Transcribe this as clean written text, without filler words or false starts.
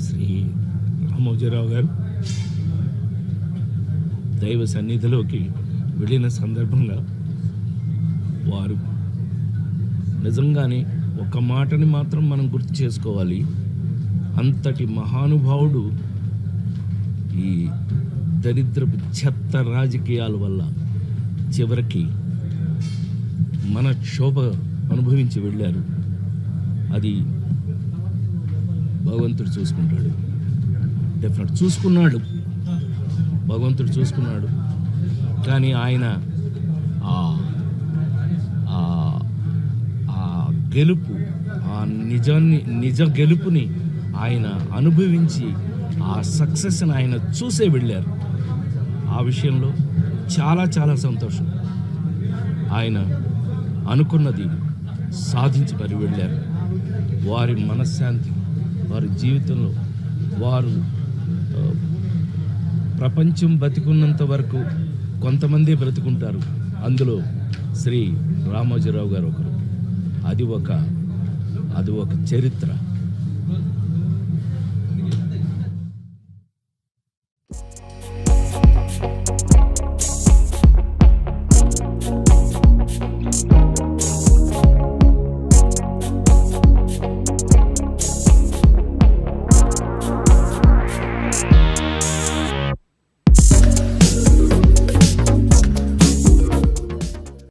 శ్రీ రామోజీరావు గారు దైవ సన్నిధిలోకి వెళ్ళిన సందర్భంగా వారు నిజంగానే ఒక మాటని మాత్రం మనం గుర్తు చేసుకోవాలి. అంతటి మహానుభావుడు ఈ దరిద్రపు చెత్త రాజకీయాల వల్ల చివరికి మన క్షోభ అనుభవించి వెళ్ళారు. అది భగవంతుడు చూసుకుంటాడు, డెఫినెట్ చూసుకున్నాడు, భగవంతుడు చూసుకున్నాడు. కానీ ఆయన గెలుపు, ఆ నిజ గెలుపుని ఆయన అనుభవించి ఆ సక్సెస్ని ఆయన చూసే వెళ్ళారు. ఆ విషయంలో చాలా చాలా సంతోషం. ఆయన అనుకున్నది సాధించి మరి వెళ్ళారు. వారి మనశ్శాంతి, వారి జీవితంలో వారు ప్రపంచం బతికున్నంత వరకు కొంతమంది బ్రతుకుంటారు. అందులో శ్రీ రామోజీరావు గారు ఒకరు. అది ఒక చరిత్ర.